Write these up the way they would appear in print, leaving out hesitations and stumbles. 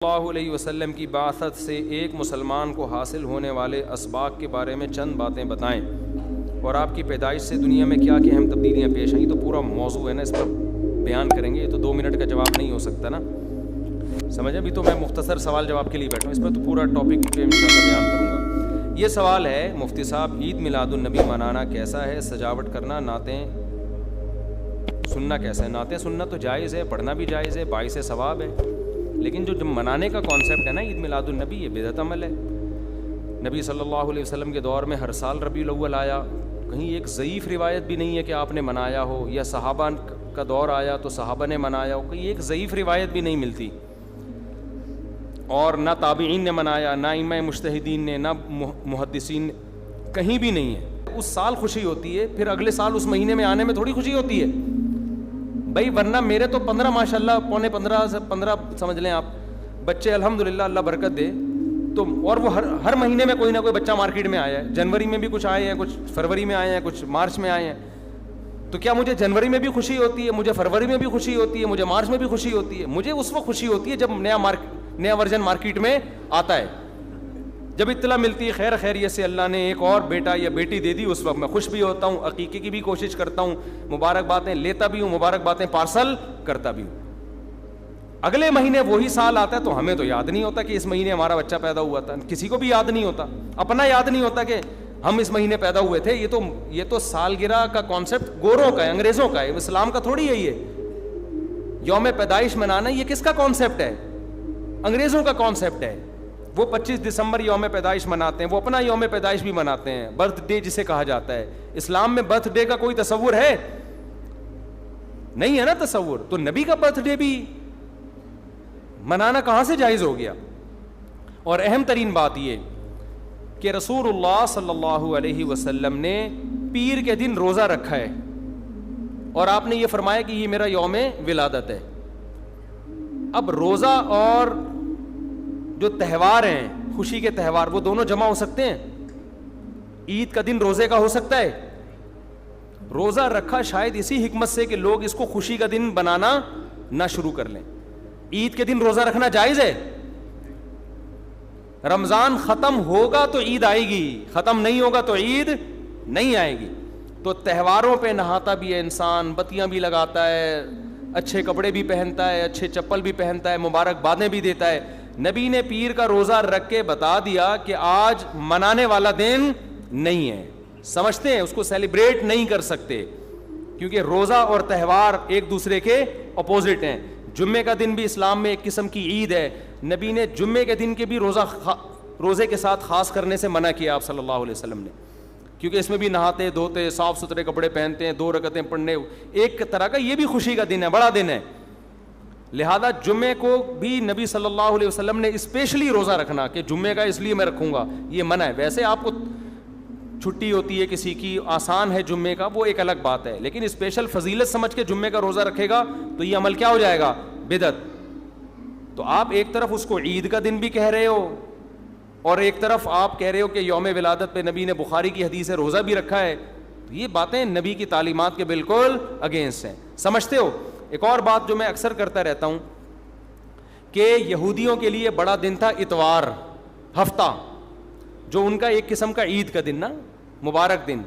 اللہ علیہ وسلم کی بعثت سے ایک مسلمان کو حاصل ہونے والے اسباق کے بارے میں چند باتیں بتائیں، اور آپ کی پیدائش سے دنیا میں کیا کیا اہم تبدیلیاں پیش آئیں۔ تو پورا موضوع ہے نا، اس پر بیان کریں گے، یہ تو 2 منٹ کا جواب نہیں ہو سکتا نا، سمجھیں۔ ابھی تو میں مختصر سوال جواب کے لیے بیٹھا ہوں، اس پر تو پورا ٹاپک پہ انشاءاللہ بیان کروں گا۔ یہ سوال ہے، مفتی صاحب عید میلاد النبی منانا کیسا ہے؟ سجاوٹ کرنا، نعتیں سننا کیسا ہے؟ نعتیں سننا تو جائز ہے، پڑھنا بھی جائز ہے، باعث ثواب ہے، لیکن جو منانے کا کانسیپٹ ہے نا عید میلاد النبی، یہ بدعت عمل ہے۔ نبی صلی اللہ علیہ وسلم کے دور میں ہر سال ربیع الاول آیا، کہیں ایک ضعیف روایت بھی نہیں ہے کہ آپ نے منایا ہو، یا صحابہ کا دور آیا تو صحابہ نے منایا ہو، کہیں ایک ضعیف روایت بھی نہیں ملتی، اور نہ تابعین نے منایا، نہ ائمہ مجتہدین نے، نہ محدثین نے، کہیں بھی نہیں ہے۔ اس سال خوشی ہوتی ہے، پھر اگلے سال اس مہینے میں آنے میں تھوڑی خوشی ہوتی ہے بھائی، ورنہ میرے تو 15 ماشاءاللہ، پونے 15 سے 15 سمجھ لیں آپ بچے، الحمدللہ اللہ برکت دے، تو اور وہ ہر مہینے میں کوئی نہ کوئی بچہ مارکیٹ میں آیا ہے۔ جنوری میں بھی کچھ آئے ہیں، کچھ فروری میں آئے ہیں، کچھ مارچ میں آئے ہیں۔ تو کیا مجھے جنوری میں بھی خوشی ہوتی ہے، مجھے فروری میں بھی خوشی ہوتی ہے، مجھے مارچ میں بھی خوشی ہوتی ہے؟ مجھے اس وقت خوشی ہوتی ہے جب نیا ورژن مارکیٹ میں آتا ہے، جب اطلاع ملتی ہے خیر خیریت سے اللہ نے ایک اور بیٹا یا بیٹی دے دی، اس وقت میں خوش بھی ہوتا ہوں، عقیقے کی بھی کوشش کرتا ہوں، مبارک باتیں لیتا بھی ہوں، مبارک باتیں پارسل کرتا بھی ہوں۔ اگلے مہینے وہی سال آتا ہے تو ہمیں تو یاد نہیں ہوتا کہ اس مہینے ہمارا بچہ پیدا ہوا تھا، کسی کو بھی یاد نہیں ہوتا، اپنا یاد نہیں ہوتا کہ ہم اس مہینے پیدا ہوئے تھے۔ یہ تو سالگرہ کا کانسیپٹ گوروں کا ہے، انگریزوں کا ہے، اسلام کا تھوڑی ہے۔ یہ یوم پیدائش منانا یہ کس کا کانسیپٹ ہے؟ انگریزوں کا کانسیپٹ ہے۔ وہ 25 دسمبر یوم پیدائش مناتے ہیں، وہ اپنا یوم پیدائش بھی مناتے ہیں، برتھ ڈے جسے کہا جاتا ہے۔ اسلام میں برتھ ڈے کا کوئی تصور ہے؟ نہیں ہے نا تصور، تو نبی کا برتھ ڈے بھی منانا کہاں سے جائز ہو گیا؟ اور اہم ترین بات یہ کہ رسول اللہ صلی اللہ علیہ وسلم نے پیر کے دن روزہ رکھا ہے، اور آپ نے یہ فرمایا کہ یہ میرا یوم ولادت ہے۔ اب روزہ اور جو تہوار ہیں، خوشی کے تہوار، وہ دونوں جمع ہو سکتے ہیں؟ عید کا دن روزے کا ہو سکتا ہے؟ روزہ رکھا شاید اسی حکمت سے کہ لوگ اس کو خوشی کا دن بنانا نہ شروع کر لیں۔ عید کے دن روزہ رکھنا جائز ہے؟ رمضان ختم ہوگا تو عید آئے گی، ختم نہیں ہوگا تو عید نہیں آئے گی۔ تو تہواروں پہ نہاتا بھی ہے انسان، بتیاں بھی لگاتا ہے، اچھے کپڑے بھی پہنتا ہے، اچھے چپل بھی پہنتا ہے، مبارک بادیں بھی دیتا ہے۔ نبی نے پیر کا روزہ رکھ کے بتا دیا کہ آج منانے والا دن نہیں ہے، سمجھتے ہیں؟ اس کو سیلیبریٹ نہیں کر سکتے، کیونکہ روزہ اور تہوار ایک دوسرے کے اپوزٹ ہیں۔ جمعے کا دن بھی اسلام میں ایک قسم کی عید ہے، نبی نے جمعے کے دن کے بھی روزے کے ساتھ خاص کرنے سے منع کیا آپ صلی اللہ علیہ وسلم نے، کیونکہ اس میں بھی نہاتے دھوتے، صاف ستھرے کپڑے پہنتے ہیں، 2 رکعتیں پڑھنے، ایک طرح کا یہ بھی خوشی کا دن ہے، بڑا دن ہے۔ لہذا جمعے کو بھی نبی صلی اللہ علیہ وسلم نے اسپیشلی روزہ رکھنا کہ جمعے کا اس لیے میں رکھوں گا، یہ منع ہے۔ ویسے آپ کو چھٹی ہوتی ہے کسی کی، آسان ہے جمعے کا، وہ ایک الگ بات ہے، لیکن اسپیشل فضیلت سمجھ کے جمعے کا روزہ رکھے گا تو یہ عمل کیا ہو جائے گا؟ بدعت۔ تو آپ ایک طرف اس کو عید کا دن بھی کہہ رہے ہو، اور ایک طرف آپ کہہ رہے ہو کہ یوم ولادت پہ نبی نے بخاری کی حدیث ہے روزہ بھی رکھا ہے، تو یہ باتیں نبی کی تعلیمات کے بالکل اگینسٹ ہیں، سمجھتے ہو؟ ایک اور بات جو میں اکثر کرتا رہتا ہوں کہ یہودیوں کے لیے بڑا دن تھا اتوار، ہفتہ، جو ان کا ایک قسم کا عید کا دن نا، مبارک دن۔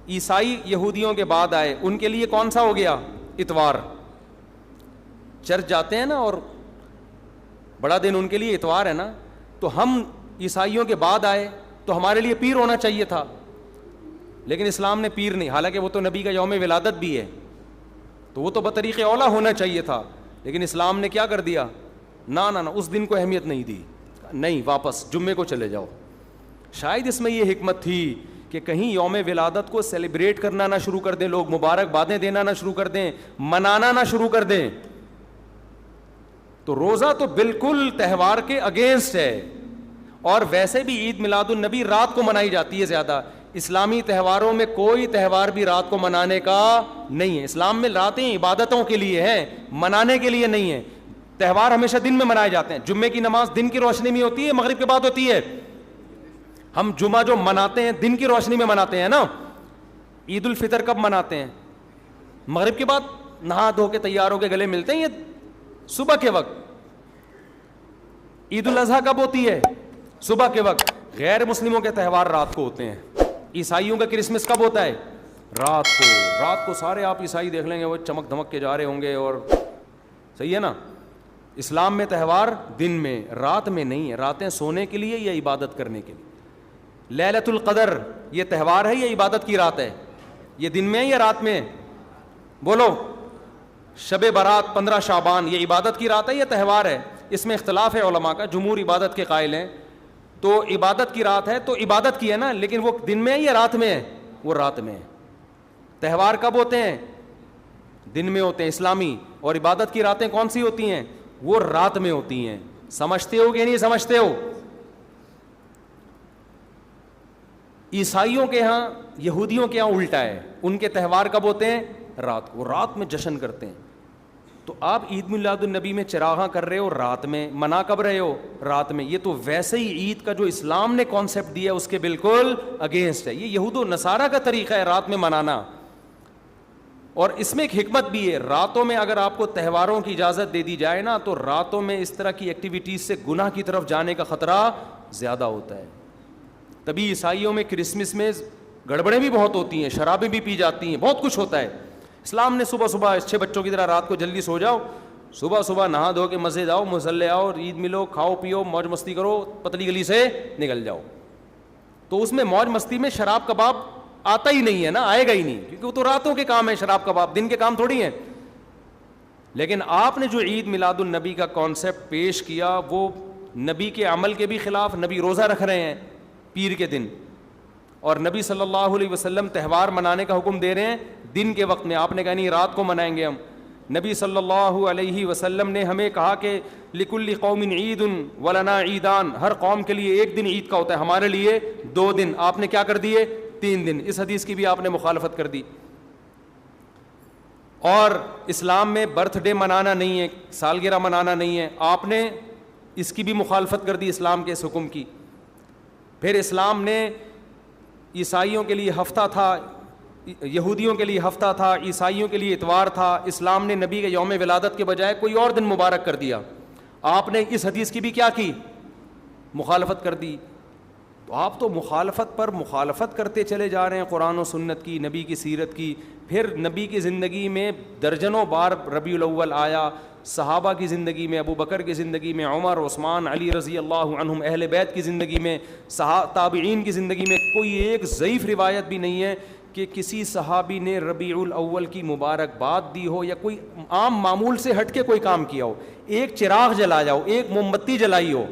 عیسائی یہودیوں کے بعد آئے، ان کے لیے کون سا ہو گیا؟ اتوار۔ چرچ جاتے ہیں نا، اور بڑا دن ان کے لیے اتوار ہے نا، تو ہم عیسائیوں کے بعد آئے تو ہمارے لیے پیر ہونا چاہیے تھا، لیکن اسلام نے پیر نہیں، حالانکہ وہ تو نبی کا یوم ولادت بھی ہے، تو وہ تو بطریق اولا ہونا چاہیے تھا، لیکن اسلام نے کیا کر دیا؟ نہ اس دن کو اہمیت نہیں دی، نہیں، واپس جمعے کو چلے جاؤ۔ شاید اس میں یہ حکمت تھی کہ کہیں یوم ولادت کو سیلیبریٹ کرنا نہ شروع کر دیں لوگ، مبارک بادیں دینا نہ شروع کر دیں، منانا نہ شروع کر دیں۔ تو روزہ تو بالکل تہوار کے اگینسٹ ہے، اور ویسے بھی عید میلاد النبی رات کو منائی جاتی ہے زیادہ۔ اسلامی تہواروں میں کوئی تہوار بھی رات کو منانے کا نہیں ہے، اسلام میں راتیں عبادتوں کے لیے ہیں، منانے کے لیے نہیں ہے۔ تہوار ہمیشہ دن میں منائے جاتے ہیں، جمعے کی نماز دن کی روشنی میں ہوتی ہے، مغرب کے بعد ہوتی ہے۔ ہم جمعہ جو مناتے ہیں دن کی روشنی میں مناتے ہیں نا۔ عید الفطر کب مناتے ہیں؟ مغرب کے بعد، نہا دھو کے تیار ہو کے گلے ملتے ہیں، یہ صبح کے وقت۔ عید الاضحیٰ کب ہوتی ہے؟ صبح کے وقت. غیر مسلموں کے تہوار رات کو ہوتے ہیں. عیسائیوں کا کرسمس کب ہوتا ہے؟ رات کو. رات کو سارے آپ عیسائی دیکھ لیں گے وہ چمک دھمک کے جا رہے ہوں گے, اور صحیح ہے نا. اسلام میں تہوار دن میں, رات میں نہیں ہے. راتیں سونے کے لیے یا عبادت کرنے کے لیے. لیلۃ القدر یہ تہوار ہے یا عبادت کی رات ہے؟ یہ دن میں ہے یا رات میں؟ بولو. شب برات 15 شعبان یہ عبادت کی رات ہے یا تہوار ہے؟ اس میں اختلاف ہے علماء کا. جمہور عبادت کے قائل ہیں, تو عبادت کی رات ہے تو عبادت کی ہے نا, لیکن وہ دن میں ہے یا رات میں ہے؟ وہ رات میں ہے. تہوار کب ہوتے ہیں؟ دن میں ہوتے ہیں اسلامی. اور عبادت کی راتیں کون سی ہوتی ہیں؟ وہ رات میں ہوتی ہیں. سمجھتے ہو کہ نہیں سمجھتے ہو؟ عیسائیوں کے ہاں, یہودیوں کے ہاں الٹا ہے. ان کے تہوار کب ہوتے ہیں؟ رات کو. رات میں جشن کرتے ہیں. تو آپ عید میلاد النبی میں چراغاں کر رہے ہو رات میں, منا کب رہے ہو؟ رات میں. یہ تو ویسے ہی عید کا جو اسلام نے کانسیپٹ دیا اس کے بالکل اگینسٹ ہے. یہ یہود و نصارہ کا طریقہ ہے رات میں منانا. اور اس میں ایک حکمت بھی ہے. راتوں میں اگر آپ کو تہواروں کی اجازت دے دی جائے نا, تو راتوں میں اس طرح کی ایکٹیویٹیز سے گناہ کی طرف جانے کا خطرہ زیادہ ہوتا ہے. تبھی عیسائیوں میں کرسمس میں گڑبڑیں بھی بہت ہوتی ہیں, شرابیں بھی پی جاتی ہیں, بہت کچھ ہوتا ہے. اسلام نے صبح صبح اچھے بچوں کی طرح رات کو جلدی سو جاؤ, صبح صبح نہا دھو کے مسجد آؤ, مصلی آؤ, عید ملو, کھاؤ پیو, موج مستی کرو, پتلی گلی سے نکل جاؤ. تو اس میں موج مستی میں شراب کباب آتا ہی نہیں ہے نا, آئے گا ہی نہیں, کیونکہ وہ تو راتوں کے کام ہے. شراب کباب دن کے کام تھوڑی ہیں. لیکن آپ نے جو عید میلاد النبی کا کانسیپٹ پیش کیا وہ نبی کے عمل کے بھی خلاف. نبی روزہ رکھ رہے ہیں پیر کے دن, اور نبی صلی اللہ علیہ وسلم تہوار منانے کا حکم دے رہے ہیں دن کے وقت میں. آپ نے کہا نہیں رات کو منائیں گے ہم. نبی صلی اللہ علیہ وسلم نے ہمیں کہا کہ لکل قوم عید ولنا عیدان, ہر قوم کے لیے ایک دن عید کا ہوتا ہے, ہمارے لیے 2 دن. آپ نے کیا کر دیے؟ 3 دن. اس حدیث کی بھی آپ نے مخالفت کر دی. اور اسلام میں برتھ ڈے منانا نہیں ہے, سالگرہ منانا نہیں ہے, آپ نے اس کی بھی مخالفت کر دی اسلام کے اس حکم کی. پھر اسلام نے عیسائیوں کے لیے ہفتہ تھا, یہودیوں کے لیے ہفتہ تھا, عیسائیوں کے لیے اتوار تھا. اسلام نے نبی کے یوم ولادت کے بجائے کوئی اور دن مبارک کر دیا. آپ نے اس حدیث کی بھی کیا کی؟ مخالفت کر دی. تو آپ تو مخالفت پر مخالفت کرتے چلے جا رہے ہیں قرآن و سنت کی, نبی کی سیرت کی. پھر نبی کی زندگی میں درجنوں بار ربیع الاول آیا, صحابہ کی زندگی میں, ابو بکر کی زندگی میں, عمر, عثمان, علی رضی اللہ عنہم, اہل بیت کی زندگی میں, تابعین کی زندگی میں کوئی ایک ضعیف روایت بھی نہیں ہے کہ کسی صحابی نے ربیع الاول کی مبارکباد دی ہو یا کوئی عام معمول سے ہٹ کے کوئی کام کیا ہو. ایک چراغ جلایا ہو, ایک موم بتی جلائی ہو,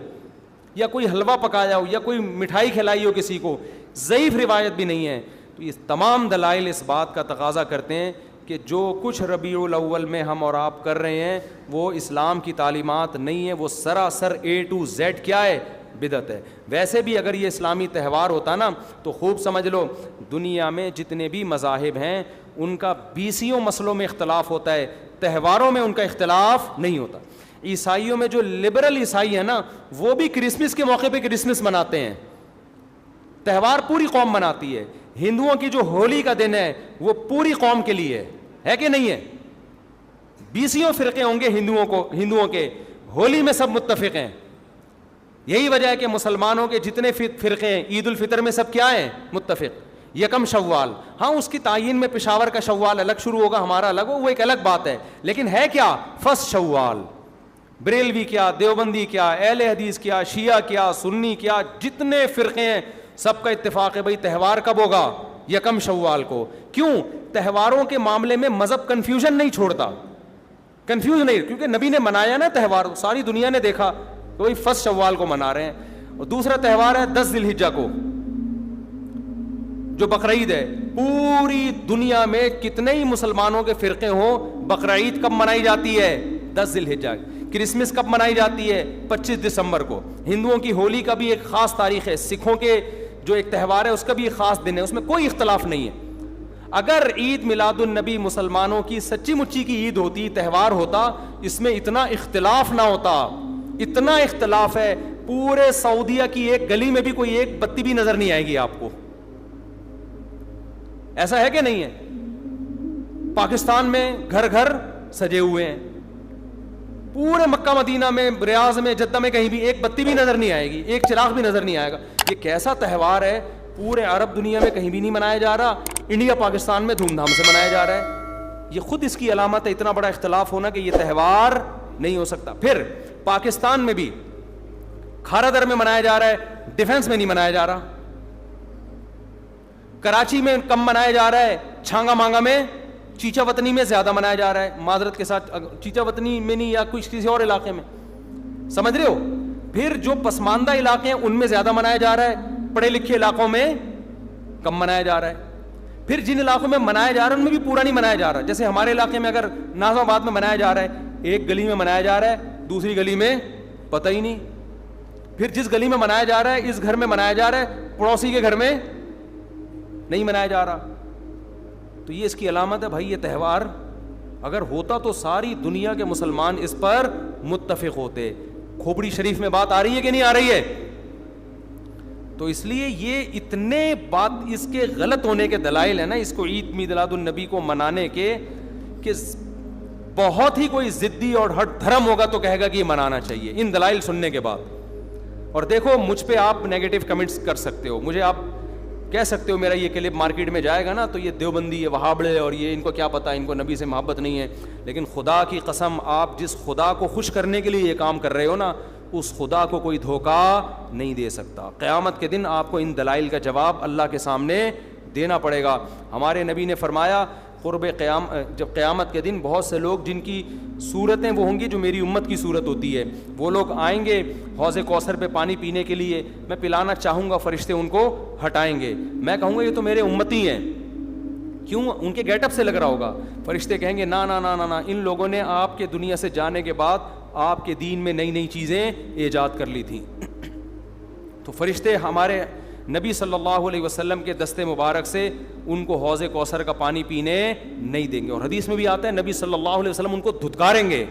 یا کوئی حلوہ پکایا ہو, یا کوئی مٹھائی کھلائی ہو کسی کو, ضعیف روایت بھی نہیں ہے. تو یہ تمام دلائل اس بات کا تقاضا کرتے ہیں کہ جو کچھ ربیع الاول میں ہم اور آپ کر رہے ہیں وہ اسلام کی تعلیمات نہیں ہے, وہ سراسر A to Z کیا ہے؟ بدعت ہے. ویسے بھی اگر یہ اسلامی تہوار ہوتا نا تو خوب سمجھ لو دنیا میں جتنے بھی مذاہب ہیں ان کا 20 مسئلوں میں اختلاف ہوتا ہے, تہواروں میں ان کا اختلاف نہیں ہوتا. عیسائیوں میں جو لبرل عیسائی ہیں نا وہ بھی کرسمس کے موقع پہ کرسمس مناتے ہیں, تہوار پوری قوم مناتی ہے. ہندوؤں کی جو ہولی کا دن ہے وہ پوری قوم کے لیے ہے کہ نہیں ہے؟ 20 فرقے ہوں گے ہندوؤں کے, ہولی میں سب متفق ہیں. یہی وجہ ہے کہ مسلمانوں کے جتنے فرقے ہیں عید الفطر میں سب کیا ہیں؟ متفق. یکم شوال, ہاں اس کی تعین میں پشاور کا شوال الگ شروع ہوگا, ہمارا الگ ہو, وہ ایک الگ بات ہے, لیکن ہے کیا؟ فرسٹ شوال. بریلوی کیا, دیوبندی کیا, اہل حدیث کیا, شیعہ کیا, سنی کیا, جتنے فرقے ہیں سب کا اتفاق ہے بھائی تہوار کب ہوگا؟ یکم شوال کو. کیوں؟ تہواروں کے معاملے میں مذہب کنفیوژن نہیں چھوڑتا, کنفیوز نہیں, کیونکہ نبی نے منایا نا تہوار, ساری دنیا نے دیکھا تو وہی فرسٹ شوال کو منا رہے ہیں. اور دوسرا تہوار ہے 10 ذی الحجہ کو جو بقرعید ہے. پوری دنیا میں کتنے ہی مسلمانوں کے فرقے ہوں, بقرعید کب منائی جاتی ہے؟ 10 ذی الحجہ. کرسمس کب منائی جاتی ہے؟ 25 دسمبر کو. ہندوؤں کی ہولی کا بھی ایک خاص تاریخ ہے, سکھوں کے جو ایک تہوار ہے اس کا بھی ایک خاص دن ہے, اس میں کوئی اختلاف نہیں ہے. اگر عید میلاد النبی مسلمانوں کی سچی مچی کی عید ہوتی, تہوار ہوتا, اس میں اتنا اختلاف نہ ہوتا. اتنا اختلاف ہے پورے سعودیہ کی ایک گلی میں بھی کوئی ایک بتی بھی نظر نہیں آئے گی آپ کو. ایسا ہے کہ نہیں ہے؟ پاکستان میں گھر گھر سجے ہوئے ہیں, پورے مکہ مدینہ میں، ریاض میں، جدہ میں کہیں بھی ایک بتی بھی نظر نہیں آئے گی، ایک چراغ بھی نظر نہیں آئے گا. یہ کیسا تہوار ہے؟ پورے عرب دنیا میں کہیں بھی نہیں منایا جا رہا، انڈیا پاکستان میں دھوم دھام سے منایا جا رہا ہے. یہ خود اس کی علامت ہے، اتنا بڑا اختلاف ہونا کہ یہ تہوار نہیں ہو سکتا. پھر پاکستان میں بھی کھارا در میں منایا جا رہا ہے، ڈیفنس میں نہیں منایا جا رہا. کراچی میں کم منایا جا رہا ہے، چھانگا مانگا میں، چیچا وطنی میں زیادہ منایا جا رہا ہے. معذرت کے ساتھ، چیچا وطنی میں نہیں، یا کچھ کسی اور علاقے میں، سمجھ رہے ہو. پھر جو پسماندہ علاقے ہیں ان میں زیادہ منایا جا رہا ہے، پڑھے لکھے علاقوں میں کم منایا جا رہا ہے. پھر جن علاقوں میں منایا جا رہا ہے ان میں بھی پورا نہیں منایا جا رہا. جیسے ہمارے علاقے میں اگر ناظم آباد میں منایا جا رہا ہے، ایک گلی میں منایا جا رہا ہے، دوسری گلی میں پتہ ہی نہیں. پھر جس گلی میں منایا جا رہا ہے، اس گھر میں منایا جا رہا ہے، پڑوسی کے گھر میں نہیں منایا جا رہا. تو یہ اس کی علامت ہے بھائی. یہ تہوار اگر ہوتا تو ساری دنیا کے مسلمان اس پر متفق ہوتے. کھوپڑی شریف میں بات آ رہی ہے کہ نہیں آ رہی ہے؟ تو اس لیے یہ اتنے بات اس کے غلط ہونے کے دلائل ہیں نا اس کو عید میلاد النبی کو منانے کے، کہ بہت ہی کوئی ضدی اور ہٹ دھرم ہوگا تو کہے گا کہ یہ منانا چاہیے ان دلائل سننے کے بعد. اور دیکھو مجھ پہ آپ نیگیٹو کمنٹس کر سکتے ہو، مجھے آپ کہہ سکتے ہو میرا یہ کلپ مارکیٹ میں جائے گا نا تو یہ دیوبندی ہے، وہابڑے، اور یہ ان کو کیا پتہ، ان کو نبی سے محبت نہیں ہے. لیکن خدا کی قسم، آپ جس خدا کو خوش کرنے کے لیے یہ کام کر رہے ہو نا، اس خدا کو کوئی دھوکہ نہیں دے سکتا. قیامت کے دن آپ کو ان دلائل کا جواب اللہ کے سامنے دینا پڑے گا. ہمارے نبی نے فرمایا جب قیامت کے دن بہت سے لوگ جن کی صورتیں وہ ہوں گی جو میری امت کی صورت ہوتی ہے، وہ لوگ آئیں گے حوض کوثر پہ پانی پینے کے لیے. میں پلانا چاہوں گا، فرشتے ان کو ہٹائیں گے. میں کہوں گا یہ تو میرے امتی ہیں. کیوں؟ ان کے گیٹ اپ سے لگ رہا ہوگا. فرشتے کہیں گے نا نا نا نا نا، ان لوگوں نے آپ کے دنیا سے جانے کے بعد آپ کے دین میں نئی نئی چیزیں ایجاد کر لی تھیں. تو فرشتے ہمارے نبی صلی اللہ علیہ وسلم کے دستے مبارک سے ان کو حوض کوثر کا پانی پینے نہیں دیں گے. اور حدیث میں بھی آتا ہے نبی صلی اللہ علیہ وسلم ان کو دھتکاریں گے.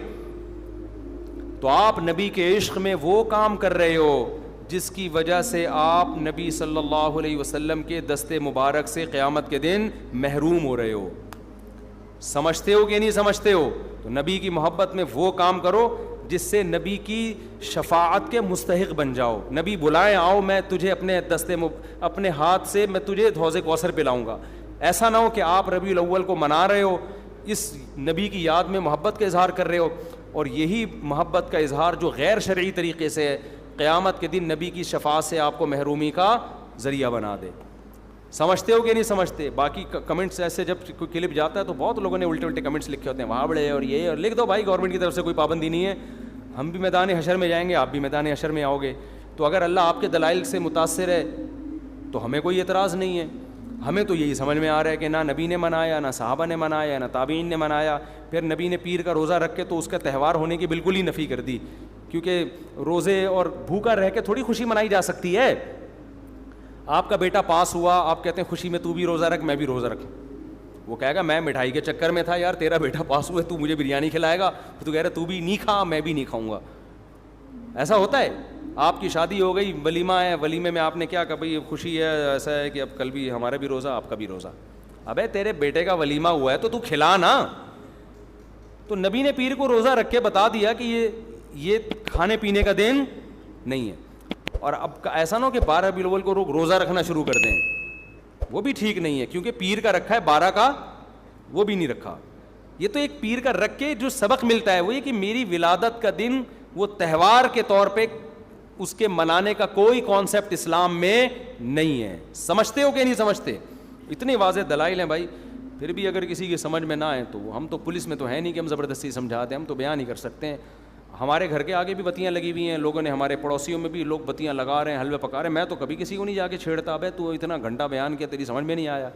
تو آپ نبی کے عشق میں وہ کام کر رہے ہو جس کی وجہ سے آپ نبی صلی اللہ علیہ وسلم کے دستے مبارک سے قیامت کے دن محروم ہو رہے ہو. سمجھتے ہو کہ نہیں سمجھتے ہو؟ تو نبی کی محبت میں وہ کام کرو جس سے نبی کی شفاعت کے مستحق بن جاؤ. نبی بلائیں آؤ، میں تجھے اپنے ہاتھ سے میں تجھے حوض کوثر پلاؤں گا. ایسا نہ ہو کہ آپ ربیع الاول کو منا رہے ہو، اس نبی کی یاد میں محبت کا اظہار کر رہے ہو، اور یہی محبت کا اظہار جو غیر شرعی طریقے سے ہے قیامت کے دن نبی کی شفاعت سے آپ کو محرومی کا ذریعہ بنا دے. سمجھتے ہو کہ نہیں سمجھتے؟ باقی کمنٹس ایسے جب کوئی کلپ جاتا ہے تو بہت لوگوں نے الٹے الٹے کمنٹس لکھے ہوتے ہیں، وہاں بڑے اور یہ، اور لکھ دو بھائی گورنمنٹ کی طرف سے کوئی پابندی نہیں ہے. ہم بھی میدان حشر میں جائیں گے، آپ بھی میدان حشر میں آؤ گے. تو اگر اللہ آپ کے دلائل سے متاثر ہے تو ہمیں کوئی اعتراض نہیں ہے. ہمیں تو یہی سمجھ میں آ رہا ہے کہ نہ نبی نے منایا، نہ صحابہ نے منایا، نہ تابعین نے منایا. پھر نبی نے پیر کا روزہ رکھ کے تو اس کا تہوار ہونے کی بالکل ہی نفی کر دی، کیونکہ روزے اور بھوکا رہ کے تھوڑی خوشی منائی جا سکتی ہے. آپ کا بیٹا پاس ہوا، آپ کہتے ہیں خوشی میں تو بھی روزہ رکھ، میں بھی روزہ رکھ. وہ کہے گا میں مٹھائی کے چکر میں تھا یار، تیرا بیٹا پاس ہوا ہے، تو مجھے بریانی کھلائے گا، تو کہہ رہا تو بھی نہیں کھا، میں بھی نہیں کھاؤں گا. ایسا ہوتا ہے. آپ کی شادی ہو گئی، ولیمہ ہے، ولیمے میں آپ نے کیا کہا بھائی خوشی ہے، ایسا ہے کہ اب کل بھی ہمارا بھی روزہ، آپ کا بھی روزہ. ابے تیرے بیٹے کا ولیمہ ہوا ہے تو کھلا نا. تو نبی نے پیر کو روزہ رکھ کے بتا دیا کہ یہ کھانے پینے کا دن نہیں ہے. اور اب ایسا نہ ہو کہ 12 ربیع الاول کو روزہ رکھنا شروع کر دیں، وہ بھی ٹھیک نہیں ہے، کیونکہ پیر کا رکھا ہے، 12 کا وہ بھی نہیں رکھا. یہ تو ایک پیر کا رکھ کے جو سبق ملتا ہے وہ یہ کہ میری ولادت کا دن وہ تہوار کے طور پہ اس کے منانے کا کوئی کانسیپٹ اسلام میں نہیں ہے. سمجھتے ہو کہ نہیں سمجھتے؟ اتنے واضح دلائل ہیں بھائی. پھر بھی اگر کسی کی سمجھ میں نہ آئے تو ہم تو پولیس میں تو ہے نہیں کہ ہم زبردستی سمجھاتے ہیں، ہم تو بیان نہیں کر سکتے ہیں. ہمارے گھر کے آگے بھی بتیاں لگی ہوئی ہیں، لوگوں نے ہمارے پڑوسیوں میں بھی لوگ بتیاں لگا رہے ہیں، حلوے پکا رہے ہیں. میں تو کبھی کسی کو نہیں جا کے چھیڑتا، بھائی تو اتنا گھنٹہ بیان کیا تیری سمجھ میں نہیں آیا.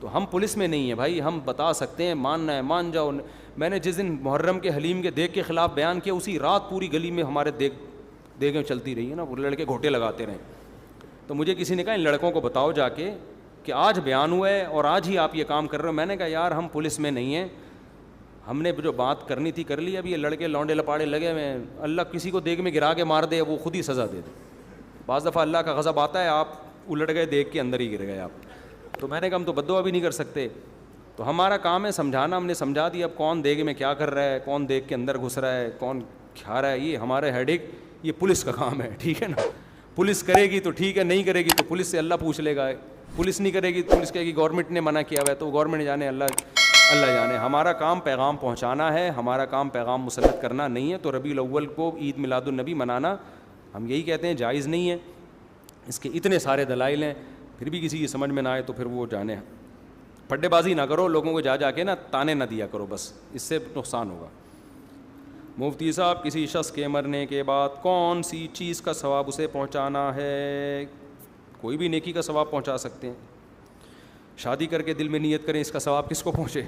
تو ہم پولیس میں نہیں ہیں بھائی، ہم بتا سکتے ہیں، ماننا ہے مان جاؤ. میں نے جس دن محرم کے حلیم کے دیگ کے خلاف بیان کیا، اسی رات پوری گلی میں ہمارے دیگیں چلتی رہی ہیں نا، وہ لڑکے گھوٹے لگاتے رہے. تو مجھے کسی نے کہا ان لڑکوں کو بتاؤ جا کے کہ آج بیان ہوا ہے اور آج ہی آپ یہ کام کر رہے ہو. میں نے کہا یار ہم پولیس میں نہیں ہیں، ہم نے جو بات کرنی تھی کر لی. اب یہ لڑکے لونڈے لپاڑے لگے ہوئے ہیں، اللہ کسی کو دیگ میں گرا کے مار دے وہ خود ہی سزا دے دے. بعض دفعہ اللہ کا غضب آتا ہے، آپ الٹ گئے دیگ کے اندر ہی گر گئے آپ. تو میں نے کہا ہم تو بد دعا بھی نہیں کر سکتے. تو ہمارا کام ہے سمجھانا، ہم نے سمجھا دیا. اب کون دیگ میں کیا کر رہا ہے، کون دیگ کے اندر گھس رہا ہے، کون کھا رہا ہے یہ ہمارا ہیڈ ایک, یہ پولیس کا کام ہے, ٹھیک ہے نا. پولیس کرے گی تو ٹھیک ہے, نہیں کرے گی تو پولیس سے اللہ پوچھ لے گا. پولیس نہیں کرے گی, پولیس کہے گی گورنمنٹ نے منع کیا ہوا ہے, تو گورنمنٹ جانے, اللہ جانے. ہمارا کام پیغام پہنچانا ہے, ہمارا کام پیغام مسلط کرنا نہیں ہے. تو ربیع الاول کو عید میلاد النبی منانا ہم یہی کہتے ہیں جائز نہیں ہے. اس کے اتنے سارے دلائل ہیں, پھر بھی کسی کی سمجھ میں نہ آئے تو پھر وہ جانے. پڈے بازی نہ کرو, لوگوں کو جا کے نا تانے نہ دیا کرو, بس اس سے نقصان ہوگا. مفتی صاحب, کسی شخص کے مرنے کے بعد کون سی چیز کا ثواب اسے پہنچانا ہے؟ کوئی بھی نیکی کا ثواب پہنچا سکتے ہیں. شادی کر کے دل میں نیت کریں, اس کا ثواب کس کو پہنچے؟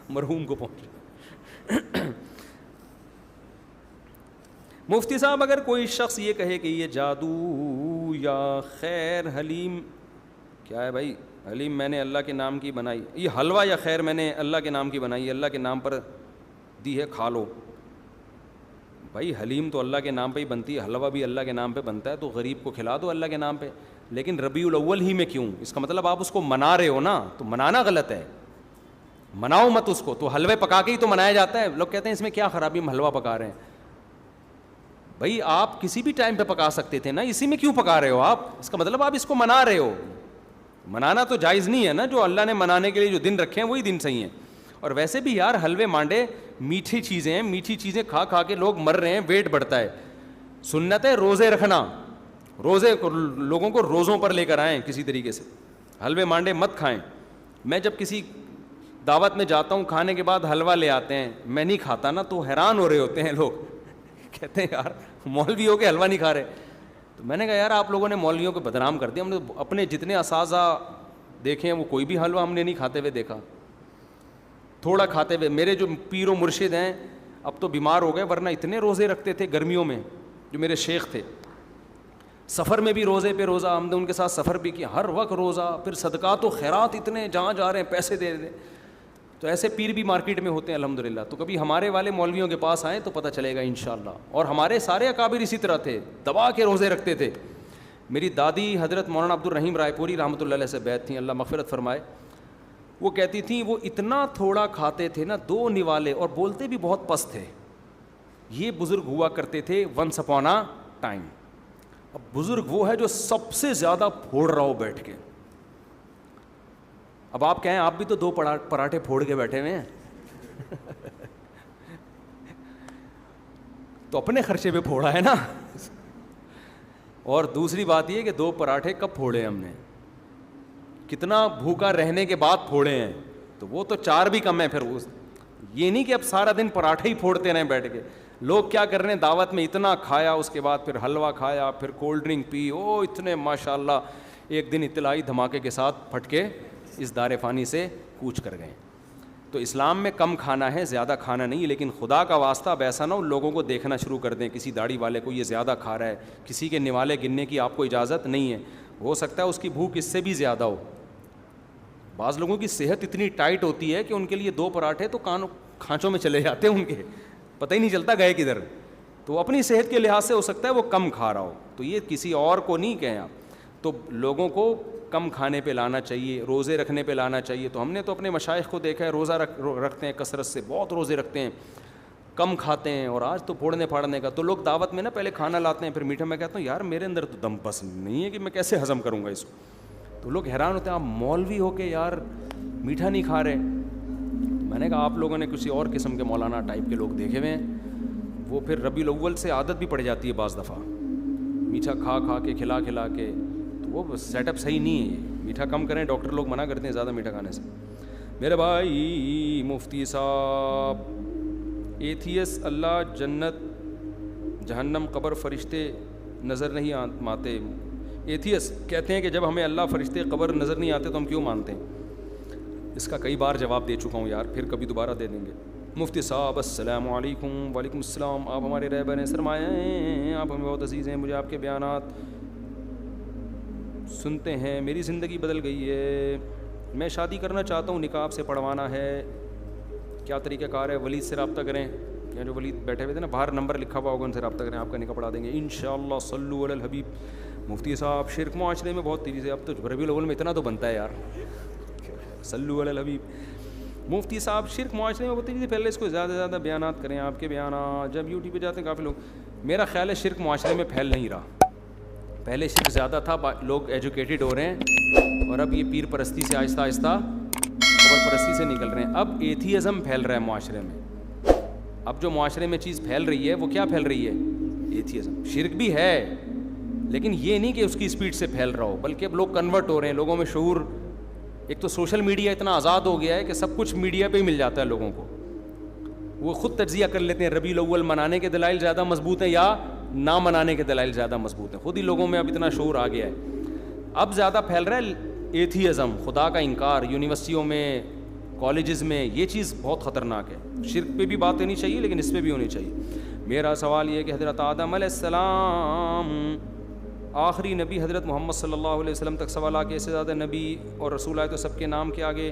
مرحوم کو پہنچے. مفتی صاحب, اگر کوئی شخص یہ کہے کہ یہ جادو یا خیر حلیم, کیا ہے بھائی حلیم میں نے اللہ کے نام کی بنائی, یہ حلوہ یا خیر میں نے اللہ کے نام کی بنائی, اللہ کے نام پر دی ہے, کھا لو. بھائی حلیم تو اللہ کے نام پہ ہی بنتی ہے, حلوہ بھی اللہ کے نام پہ بنتا ہے, تو غریب کو کھلا دو اللہ کے نام پہ. لیکن ربیع الاول ہی میں کیوں؟ اس کا مطلب آپ اس کو منا رہے ہو نا, تو منانا غلط ہے, مناؤ مت اس کو. تو حلوے پکا کے ہی تو منایا جاتا ہے. لوگ کہتے ہیں اس میں کیا خرابی, ہم حلوہ پکا رہے ہیں. بھائی آپ کسی بھی ٹائم پہ پکا سکتے تھے نا, اسی میں کیوں پکا رہے ہو آپ؟ اس کا مطلب آپ اس کو منا رہے ہو. منانا تو جائز نہیں ہے نا, جو اللہ نے منانے کے لیے جو دن رکھے ہیں وہی دن صحیح ہیں. اور ویسے بھی یار حلوے مانڈے میٹھی چیزیں ہیں, میٹھی چیزیں کھا کھا کے لوگ مر رہے ہیں, ویٹ بڑھتا ہے. سنت ہے روزے رکھنا, روزے لوگوں کو روزوں پر لے کر آئیں کسی طریقے سے. حلوے مانڈے مت کھائیں. میں جب کسی دعوت میں جاتا ہوں, کھانے کے بعد حلوہ لے آتے ہیں, میں نہیں کھاتا نا, تو حیران ہو رہے ہوتے ہیں لوگ, کہتے ہیں یار مولوی ہو کے حلوہ نہیں کھا رہے. تو میں نے کہا یار آپ لوگوں نے مولویوں کو بدنام کر دیا. ہم نے اپنے جتنے اساتذہ دیکھے ہیں وہ کوئی بھی حلوہ ہم نے نہیں کھاتے ہوئے دیکھا, تھوڑا کھاتے ہوئے. میرے جو پیر و مرشد ہیں اب تو بیمار ہو گئے, ورنہ اتنے روزے رکھتے تھے گرمیوں میں. جو میرے شیخ تھے, سفر میں بھی روزے پہ روزہ, ہم نے ان کے ساتھ سفر بھی کیا, ہر وقت روزہ. پھر صدقات و خیرات اتنے, جہاں جا رہے ہیں پیسے دے دیں. تو ایسے پیر بھی مارکیٹ میں ہوتے ہیں الحمدللہ. تو کبھی ہمارے والے مولویوں کے پاس آئیں تو پتہ چلے گا انشاءاللہ. اور ہمارے سارے اکابر اسی طرح تھے, دبا کے روزے رکھتے تھے. میری دادی حضرت مولانا عبد الرحیم رائے پوری رحمۃ اللہ علیہ سے بیعت تھیں, اللہ مغفرت فرمائے. وہ کہتی تھیں وہ اتنا تھوڑا کھاتے تھے نا, 2 نوالے, اور بولتے بھی بہت پست تھے. یہ بزرگ ہوا کرتے تھے ونس اپون اے ٹائم. اب بزرگ وہ ہے جو سب سے زیادہ پھوڑ رہا ہو بیٹھ کے. اب آپ کہیں آپ بھی تو 2 پراٹھے پھوڑ کے بیٹھے ہوئے ہیں, تو اپنے خرچے پہ پھوڑا ہے نا. اور دوسری بات یہ کہ 2 پراٹھے کب پھوڑے ہم نے, کتنا بھوکا رہنے کے بعد پھوڑے ہیں, تو وہ تو 4 بھی کم ہے. پھر یہ نہیں کہ اب سارا دن پراٹھے ہی پھوڑتے رہیں بیٹھ کے. لوگ کیا کر رہے ہیں, دعوت میں اتنا کھایا, اس کے بعد پھر حلوہ کھایا, پھر کولڈ ڈرنک پی, او اتنے ماشاءاللہ ایک دن اطلاعی دھماکے کے ساتھ پھٹ کے اس دار فانی سے کوچ کر گئے. تو اسلام میں کم کھانا ہے, زیادہ کھانا نہیں. لیکن خدا کا واسطہ اب ایسا نہ ہو لوگوں کو دیکھنا شروع کر دیں, کسی داڑھی والے کو یہ زیادہ کھا رہا ہے, کسی کے نوالے گننے کی آپ کو اجازت نہیں ہے. ہو سکتا ہے اس کی بھوک اس سے بھی زیادہ ہو. بعض لوگوں کی صحت اتنی ٹائٹ ہوتی ہے کہ ان کے لیے 2 پراٹھے تو کھانچوں میں چلے جاتے ہیں, ان کے پتہ ہی نہیں چلتا گئے کدھر. تو اپنی صحت کے لحاظ سے ہو سکتا ہے وہ کم کھا رہا ہو, تو یہ کسی اور کو نہیں کہیں آپ. تو لوگوں کو کم کھانے پہ لانا چاہیے, روزے رکھنے پہ لانا چاہیے. تو ہم نے تو اپنے مشائخ کو دیکھا ہے روزہ رکھتے ہیں کثرت سے, بہت روزے رکھتے ہیں, کم کھاتے ہیں. اور آج تو پھوڑنے پھاڑنے کا. تو لوگ دعوت میں نا پہلے کھانا لاتے ہیں پھر میٹھا. میں کہتا ہوں یار میرے اندر تو دم بس نہیں ہے کہ میں کیسے ہضم کروں گا اس کو. تو لوگ حیران ہوتے ہیں آپ مولوی ہو کے یار میٹھا نہیں کھا رہے. میں نے کہا آپ لوگوں نے کسی اور قسم کے مولانا ٹائپ کے لوگ دیکھے ہوئے ہیں, وہ پھر ربیع الاول سے عادت بھی پڑ جاتی ہے بعض دفعہ, میٹھا کھا کھا کے کھلا کھلا کے. تو وہ سیٹ اپ صحیح نہیں ہے. میٹھا کم کریں, ڈاکٹر لوگ منع کرتے ہیں زیادہ میٹھا کھانے سے. میرے بھائی مفتی صاحب, ایتھیس اللہ جنت جہنم قبر فرشتے نظر نہیں آتے. ایتھیس کہتے ہیں کہ جب ہمیں اللہ فرشتے قبر نظر نہیں آتے تو ہم کیوں مانتے ہیں؟ اس کا کئی بار جواب دے چکا ہوں یار, پھر کبھی دوبارہ دے دیں گے. مفتی صاحب السلام علیکم. وعلیکم السلام. آپ ہمارے رہبر ہیں, سرمایہ ہیں, آپ ہمیں بہت عزیز ہیں. مجھے آپ کے بیانات سنتے ہیں میری زندگی بدل گئی ہے. میں شادی کرنا چاہتا ہوں, نکاح سے پڑھوانا ہے, کیا طریقہ کار ہے؟ ولید سے رابطہ کریں, یا جو ولید بیٹھے ہوئے تھے نا باہر نمبر لکھا ہوا ہوگا, ان سے رابطہ کریں, آپ کا نکاح پڑھا دیں گے انشاءاللہ. صلو علی الحبیب. مفتی صاحب شرک معاشرے میں بہت تیزی سے, اب تو ربیع الاول میں اتنا تو بنتا ہے یار, صلو علی الحبیب. مفتی صاحب شرک معاشرے میں ہوتی ہے، پہلے اس کو زیادہ سے زیادہ بیانات کریں، آپ کے بیانات جب یوٹیوب پہ جاتے ہیں کافی لوگ، میرا خیال ہے شرک معاشرے میں پھیل نہیں رہا، پہلے شرک زیادہ تھا، لوگ ایجوکیٹڈ ہو رہے ہیں، اور اب یہ پیر پرستی سے آہستہ آہستہ قبر پرستی سے نکل رہے ہیں، اب ایتھیزم پھیل رہا ہے معاشرے میں، اب جو معاشرے میں چیز پھیل رہی ہے وہ کیا پھیل رہی ہے؟ ایتھیزم۔ شرک بھی ہے لیکن یہ نہیں کہ اس کی اسپیڈ سے پھیل رہا ہو، بلکہ اب لوگ کنورٹ ہو رہے ہیں، لوگوں میں شعور، ایک تو سوشل میڈیا اتنا آزاد ہو گیا ہے کہ سب کچھ میڈیا پہ ہی مل جاتا ہے لوگوں کو، وہ خود تجزیہ کر لیتے ہیں ربیع الاول منانے کے دلائل زیادہ مضبوط ہیں یا نہ منانے کے دلائل زیادہ مضبوط ہیں، خود ہی لوگوں میں اب اتنا شعور آ گیا ہے۔ اب زیادہ پھیل رہا ہے ایتھیزم، خدا کا انکار، یونیورسٹیوں میں، کالجز میں، یہ چیز بہت خطرناک ہے۔ شرک پہ بھی بات ہونی چاہیے لیکن اس پہ بھی ہونی چاہیے۔ میرا سوال یہ ہے کہ حضرت آدم علیہ السلام آخری نبی حضرت محمد صلی اللہ علیہ وسلم تک سوال آ کے اس سے زیادہ نبی اور رسول آئے تو سب کے نام کے آگے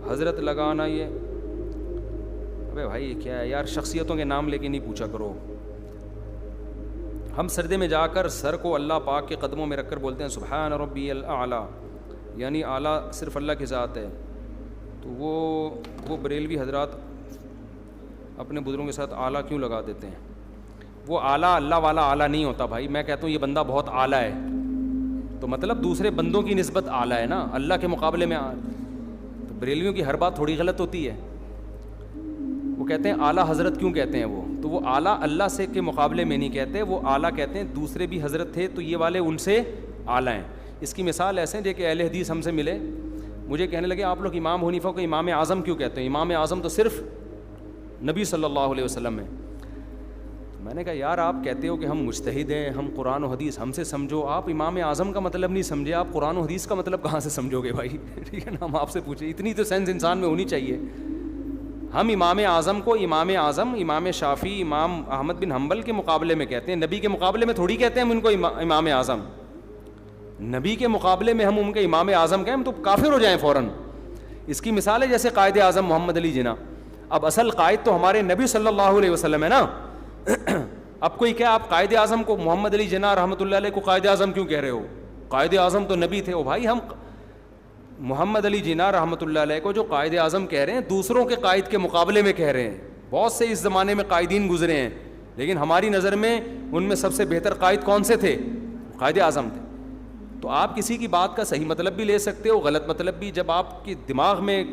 حضرت لگانا، یہ ابے بھائی کیا ہے یار، شخصیتوں کے نام لے کے نہیں پوچھا کرو۔ ہم سجدے میں جا کر سر کو اللہ پاک کے قدموں میں رکھ کر بولتے ہیں سبحان ربی الاعلیٰ، یعنی اعلیٰ صرف اللہ کی ذات ہے، تو وہ بریلوی حضرات اپنے بزرگوں کے ساتھ اعلیٰ کیوں لگا دیتے ہیں؟ وہ اعلیٰ اللہ والا اعلیٰ نہیں ہوتا بھائی، میں کہتا ہوں یہ بندہ بہت اعلیٰ ہے، تو مطلب دوسرے بندوں کی نسبت اعلیٰ ہے نا، اللہ کے مقابلے میں تو بریلویوں کی ہر بات تھوڑی غلط ہوتی ہے، وہ کہتے ہیں اعلیٰ حضرت کیوں کہتے ہیں وہ، تو وہ اعلیٰ اللہ سے کے مقابلے میں نہیں کہتے، وہ اعلیٰ کہتے ہیں دوسرے بھی حضرت تھے تو یہ والے ان سے اعلیٰ ہیں۔ اس کی مثال ایسے ہیں کہ اہل حدیث ہم سے ملے، مجھے کہنے لگے آپ لوگ امام حنیفہ کو امام اعظم کیوں کہتے ہیں؟ امام اعظم تو صرف نبی صلی اللہ علیہ وسلم ہے۔ میں نے کہا یار آپ کہتے ہو کہ ہم مجتہد ہیں، ہم قرآن و حدیث ہم سے سمجھو، آپ امام اعظم کا مطلب نہیں سمجھے، آپ قرآن و حدیث کا مطلب کہاں سے سمجھو گے بھائی؟ ٹھیک ہے نا، ہم آپ سے پوچھیں، اتنی تو سینس انسان میں ہونی چاہیے۔ ہم امام اعظم کو امام اعظم، امام شافعی، امام احمد بن حنبل کے مقابلے میں کہتے ہیں، نبی کے مقابلے میں تھوڑی کہتے ہیں ہم ان کو امام اعظم، نبی کے مقابلے میں ہم ان کے امام اعظم کہیں ہم تو کافر ہو جائیں فوراً۔ اس کی مثال ہے جیسے قائد اعظم محمد علی جناح، اب اصل قائد تو ہمارے نبی صلی اللہ علیہ وسلم ہے نا، اب کوئی کیا آپ قائد اعظم کو محمد علی جناح رحمۃ اللہ علیہ کو قائد اعظم کیوں کہہ رہے ہو؟ قائد اعظم تو نبی تھے۔ او بھائی ہم محمد علی جناح رحمۃ اللہ علیہ کو جو قائد اعظم کہہ رہے ہیں دوسروں کے قائد کے مقابلے میں کہہ رہے ہیں، بہت سے اس زمانے میں قائدین گزرے ہیں لیکن ہماری نظر میں ان میں سب سے بہتر قائد کون سے تھے؟ قائد اعظم تھے۔ تو آپ کسی کی بات کا صحیح مطلب بھی لے سکتے ہو، غلط مطلب بھی، جب آپ کی دماغ میں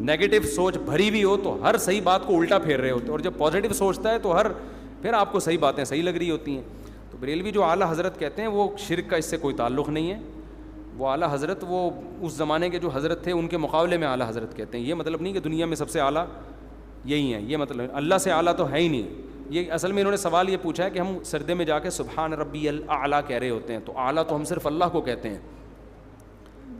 نیگیٹو سوچ بھری ہوئی ہو تو ہر صحیح بات کو الٹا پھیر رہے ہوتے، اور جب پازیٹیو سوچتا ہے تو پھر آپ کو صحیح باتیں صحیح لگ رہی ہوتی ہیں۔ تو بریلوی جو اعلیٰ حضرت کہتے ہیں وہ شرک کا اس سے کوئی تعلق نہیں ہے، وہ اعلیٰ حضرت وہ اس زمانے کے جو حضرت تھے ان کے مقابلے میں اعلیٰ حضرت کہتے ہیں، یہ مطلب نہیں کہ دنیا میں سب سے اعلیٰ یہی ہیں، یہ مطلب اللہ سے اعلیٰ تو ہے ہی نہیں۔ یہ اصل میں انہوں نے سوال یہ پوچھا ہے کہ ہم سجدے میں جا کے سبحان ربی الاعلیٰ کہہ رہے ہوتے ہیں، تو اعلیٰ تو ہم صرف اللہ کو کہتے ہیں،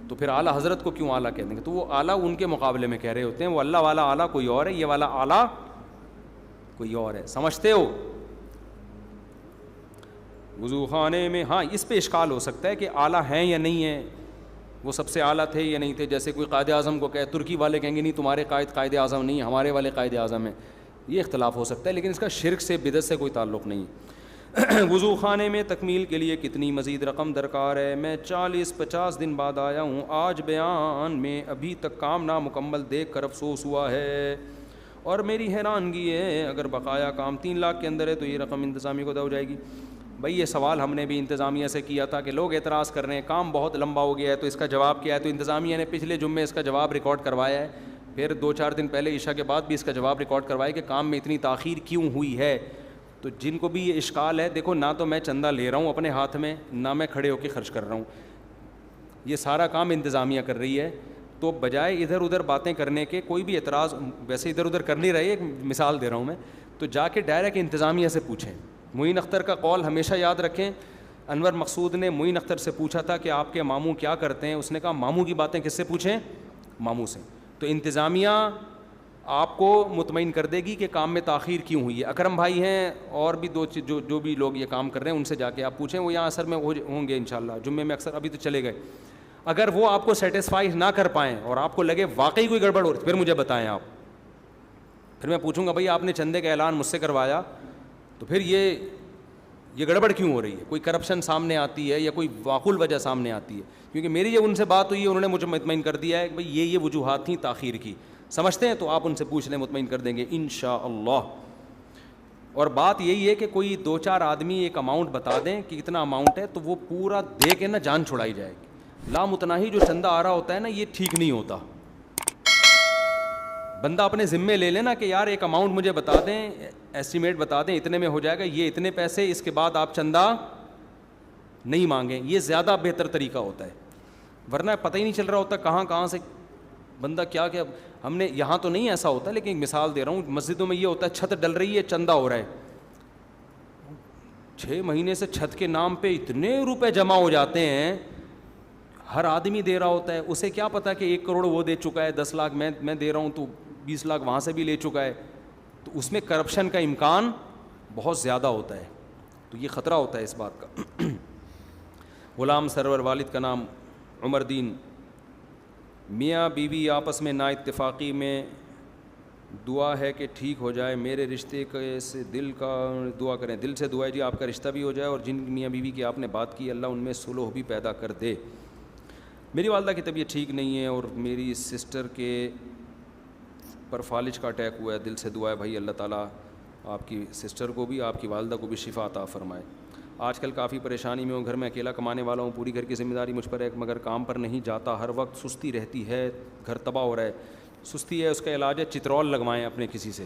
تو پھر اعلیٰ حضرت کو کیوں اعلیٰ کہتے ہیں؟ تو وہ اعلیٰ ان کے مقابلے میں کہہ رہے ہوتے ہیں، وہ اللہ والا اعلیٰ کوئی اور ہے، یہ والا اعلیٰ کوئی اور ہے، سمجھتے ہو؟ وضو خانے میں ہاں اس پہ اشکال ہو سکتا ہے کہ اعلیٰ ہیں یا نہیں ہیں، وہ سب سے اعلیٰ تھے یا نہیں تھے، جیسے کوئی قائد اعظم کو کہے، ترکی والے کہیں گے نہیں تمہارے قائد اعظم نہیں، ہمارے والے قائد اعظم ہیں، یہ اختلاف ہو سکتا ہے لیکن اس کا شرک سے بدعت سے کوئی تعلق نہیں۔ وضو خانے میں تکمیل کے لیے کتنی مزید رقم درکار ہے؟ میں 40-50 دن بعد آیا ہوں، آج بیان میں ابھی تک کام نامکمل دیکھ کر افسوس ہوا ہے اور میری حیرانگی ہے اگر بقایا کام 3 لاکھ کے اندر ہے تو یہ رقم انتظامیہ کو ادا ہو جائے گی۔ بھائی یہ سوال ہم نے بھی انتظامیہ سے کیا تھا کہ لوگ اعتراض کر رہے ہیں کام بہت لمبا ہو گیا ہے، تو اس کا جواب کیا ہے؟ تو انتظامیہ نے پچھلے جمعے اس کا جواب ریکارڈ کروایا ہے، پھر 2-4 دن پہلے عشاء کے بعد بھی اس کا جواب ریکارڈ کروایا کہ کام میں اتنی تاخیر کیوں ہوئی ہے۔ تو جن کو بھی یہ اشکال ہے، دیکھو نہ تو میں چندہ لے رہا ہوں اپنے ہاتھ میں، نہ میں کھڑے ہو کے خرچ کر رہا ہوں، یہ سارا کام انتظامیہ کر رہی ہے، تو بجائے ادھر ادھر باتیں کرنے کے، کوئی بھی اعتراض ویسے ادھر ادھر کر نہیں رہے، ایک مثال دے رہا ہوں میں، تو جا کے ڈائریکٹ انتظامیہ سے پوچھیں۔ معین اختر کا قول ہمیشہ یاد رکھیں، انور مقصود نے معین اختر سے پوچھا تھا کہ آپ کے ماموں کیا کرتے ہیں، اس نے کہا ماموں کی باتیں کس سے پوچھیں؟ ماموں سے۔ تو انتظامیہ آپ کو مطمئن کر دے گی کہ کام میں تاخیر کیوں ہوئی ہے۔ اکرم بھائی ہیں اور بھی جو بھی لوگ یہ کام کر رہے ہیں ان سے جا کے آپ پوچھیں، وہ یہاں اثر میں ہوں گے انشاءاللہ، جمعے میں اکثر، ابھی تو چلے گئے۔ اگر وہ آپ کو سیٹسفائی نہ کر پائیں اور آپ کو لگے واقعی کوئی گڑبڑ ہو رہی، پھر مجھے بتائیں آپ، پھر میں پوچھوں گا بھائی آپ نے چندے کا اعلان مجھ سے کروایا تو پھر یہ گڑبڑ کیوں ہو رہی ہے؟ کوئی کرپشن سامنے آتی ہے یا کوئی معقول وجہ سامنے آتی ہے؟ کیونکہ میری یہ ان سے بات ہوئی ہے، انہوں نے مجھے مطمئن کر دیا ہے کہ بھائی یہ وجوہات تھیں تاخیر کی، سمجھتے ہیں تو آپ ان سے پوچھ لیں, مطمئن کر دیں گے انشاءاللہ. اور بات یہی ہے کہ کوئی 2-4 آدمی ایک اماؤنٹ بتا دیں کہ کتنا اماؤنٹ ہے, تو وہ پورا دے کے نا جان چھڑائی جائے گی. لامتناہی جو چندہ آ رہا ہوتا ہے نا, یہ ٹھیک نہیں ہوتا. بندہ اپنے ذمے لے لینا کہ یار ایک اماؤنٹ مجھے بتا دیں, ایسٹیمیٹ بتا دیں, اتنے میں ہو جائے گا, یہ اتنے پیسے, اس کے بعد آپ چندہ نہیں مانگیں. یہ زیادہ بہتر طریقہ ہوتا ہے, ورنہ پتہ ہی نہیں چل رہا ہوتا کہاں سے بندہ کیا. ہم نے یہاں تو نہیں ایسا ہوتا, لیکن ایک مثال دے رہا ہوں, مسجدوں میں یہ ہوتا ہے چھت ڈل رہی ہے, چندہ ہو رہا ہے, 6 مہینے سے چھت کے نام پہ اتنے روپے جمع ہو جاتے ہیں, ہر آدمی دے رہا ہوتا ہے. اسے کیا پتا کہ 1 کروڑ وہ دے چکا ہے, 10 لاکھ میں دے رہا ہوں, تو 20 لاکھ وہاں سے بھی لے چکا ہے. تو اس میں کرپشن کا امکان بہت زیادہ ہوتا ہے. تو یہ خطرہ ہوتا ہے اس بات کا. غلام سرور, والد کا نام عمر دین. میاں بیوی آپس میں نا اتفاقی میں, دعا ہے کہ ٹھیک ہو جائے میرے رشتے سے, دل کا دعا کریں, دل سے دعا ہے جی آپ کا رشتہ بھی ہو جائے, اور جن میاں بیوی کی آپ نے بات کی اللہ ان میں صلح بھی پیدا کر دے. میری والدہ کی طبیعت ٹھیک نہیں ہے, اور میری سسٹر کے پر فالج کا اٹیک ہوا ہے, دل سے دعا ہے بھائی اللہ تعالیٰ آپ کی سسٹر کو بھی, آپ کی والدہ کو بھی شفا عطا فرمائے. آج کل کافی پریشانی میں ہوں, گھر میں اکیلا کمانے والا ہوں, پوری گھر کی ذمہ داری مجھ پر ہے, مگر کام پر نہیں جاتا, ہر وقت سستی رہتی ہے, گھر تباہ ہو رہا ہے. سستی ہے, اس کا علاج ہے چترول لگوائیں اپنے کسی سے,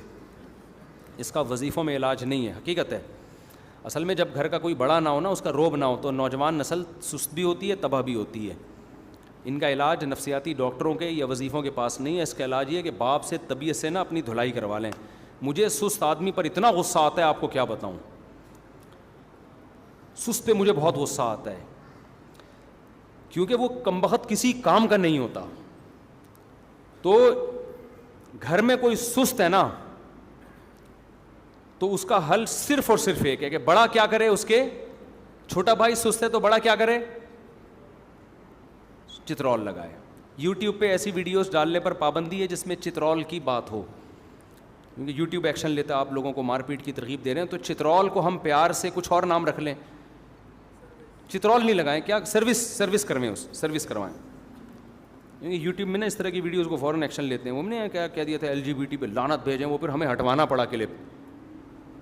اس کا وظیفوں میں علاج نہیں ہے. حقیقت ہے, اصل میں جب گھر کا کوئی بڑا نہ ہو نا, اس کا روب نہ ہو, تو نوجوان نسل سست بھی ہوتی ہے, تباہ بھی ہوتی ہے. ان کا علاج نفسیاتی ڈاکٹروں کے یا وظیفوں کے پاس نہیں ہے. اس کا علاج یہ ہے کہ باپ سے طبیعت سے نا اپنی دھلائی کروا لیں. مجھے سست آدمی پر اتنا غصہ آتا ہے, آپ کو کیا بتاؤں, سست پہ مجھے بہت غصہ آتا ہے, کیونکہ وہ کمبخت کسی کام کا نہیں ہوتا. تو گھر میں کوئی سست ہے نا, تو اس کا حل صرف اور صرف ایک ہے کہ بڑا کیا کرے, اس کے چھوٹا بھائی سست ہے تو بڑا کیا کرے, چترول لگائے. یوٹیوب پہ ایسی ویڈیوز ڈالنے پر پابندی ہے جس میں چترول کی بات ہو, کیونکہ یوٹیوب ایکشن لیتا ہے, آپ لوگوں کو مار پیٹ کی ترغیب دے رہے ہیں. تو چترول کو ہم پیار سے کچھ اور نام رکھ لیں, چترول نہیں لگائیں, کیا سروس کروائیں, سروس کروائیں. یوٹیوب میں نا اس طرح کی ویڈیوز کو فوراً ایکشن لیتے ہیں. وہ نے کیا کہہ دیا تھا LGBT پہ لعنت بھیجیں, وہ پھر ہمیں ہٹوانا پڑا کلپ,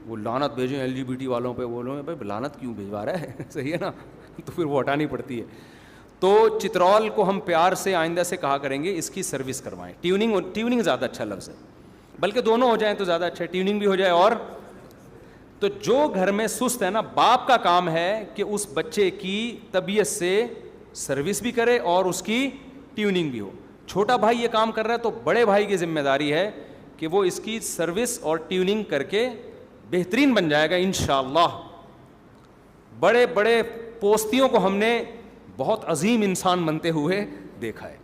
وہ لعنت بھیجیں LGBT والوں پہ. وہ لوگ بھائی لعنت کیوں بھیجوا رہا ہے, صحیح ہے نا, تو پھر وہ ہٹانی پڑتی ہے. تو چترول کو ہم پیار سے آئندہ سے کہا کریں گے اس کی سروس کروائیں. ٹیوننگ زیادہ اچھا لفظ ہے, بلکہ دونوں ہو جائیں تو زیادہ اچھا ہے, ٹیوننگ بھی ہو جائے. اور تو جو گھر میں سست ہے نا, باپ کا کام ہے کہ اس بچے کی طبیعت سے سروس بھی کرے اور اس کی ٹیوننگ بھی ہو. چھوٹا بھائی یہ کام کر رہا ہے تو بڑے بھائی کی ذمہ داری ہے کہ وہ اس کی سروس اور ٹیوننگ کر کے بہترین بن جائے گا انشاءاللہ. بڑے بڑے پوستیوں کو ہم نے بہت عظیم انسان بنتے ہوئے دیکھا ہے.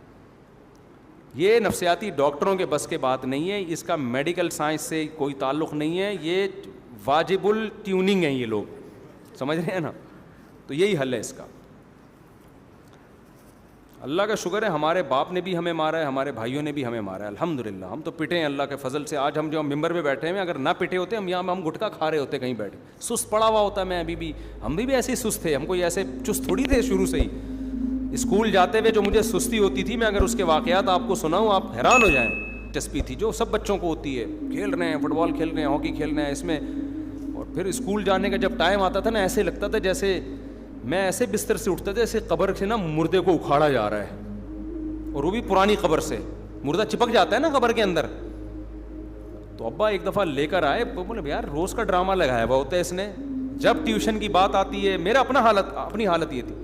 یہ نفسیاتی ڈاکٹروں کے بس کے بات نہیں ہے, اس کا میڈیکل سائنس سے کوئی تعلق نہیں ہے, یہ واجب الٹیوننگ ہیں یہ لوگ, سمجھ رہے ہیں نا. تو یہی حل ہے اس کا. اللہ کا شکر ہے ہمارے باپ نے بھی ہمیں مارا ہے, ہمارے بھائیوں نے بھی ہمیں مارا ہے, الحمدللہ. ہم تو پٹے ہیں اللہ کے فضل سے. آج ہم جو ممبر پہ بیٹھے ہیں, اگر نہ پٹے ہوتے ہم یہاں ہم گٹکا کھا رہے ہوتے کہیں بیٹھے, سست پڑا ہوا ہوتا. میں ابھی بھی, ہم بھی ایسے ہی سست تھے, ہم کوئی ایسے چست تھوڑی تھے شروع سے ہی. اسکول جاتے ہوئے جو مجھے سستی ہوتی تھی, میں اگر اس کے واقعات آپ کو سناؤں آپ حیران ہو جائیں. دلچسپی تھی جو سب بچوں کو ہوتی ہے, کھیل رہے ہیں, فٹ بال کھیل رہے ہیں, ہاکی کھیل رہے ہیں اس میں. اور پھر اسکول جانے کا جب ٹائم آتا تھا نا, ایسے لگتا تھا جیسے میں ایسے بستر سے اٹھتا تھا جیسے قبر سے نا مردے کو اکھاڑا جا رہا ہے, اور وہ بھی پرانی قبر سے. مردہ چپک جاتا ہے نا قبر کے اندر. تو ابا ایک دفعہ لے کر آئے, بولے یار روز کا ڈرامہ لگایا ہوا ہوتا ہے اس نے. جب ٹیوشن کی بات آتی ہے, میرا اپنی حالت یہ تھی,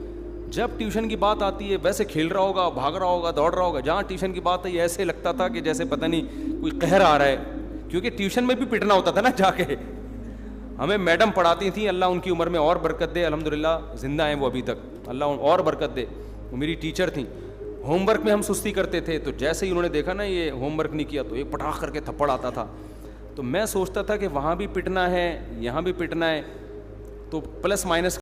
جب ٹیوشن کی بات آتی ہے ویسے کھیل رہا ہوگا, بھاگ رہا ہوگا, دوڑ رہا ہوگا. جہاں ٹیوشن کی بات ہے ایسے لگتا تھا کہ جیسے پتہ نہیں کوئی قہر آ رہا ہے, کیونکہ ٹیوشن میں بھی پٹنا ہوتا تھا نا جا کے. ہمیں میڈم پڑھاتی تھیں, اللہ ان کی عمر میں اور برکت دے, الحمدللہ زندہ ہیں وہ ابھی تک, اللہ اور برکت دے. وہ میری ٹیچر تھیں. ہوم ورک میں ہم سستی کرتے تھے, تو جیسے ہی انہوں نے دیکھا نا یہ ہوم ورک نہیں کیا تو ایک پٹاخ کر کے تھپڑ آتا تھا. تو میں سوچتا تھا کہ وہاں بھی پٹنا ہے, یہاں بھی پٹنا ہے, تو پلس مائنس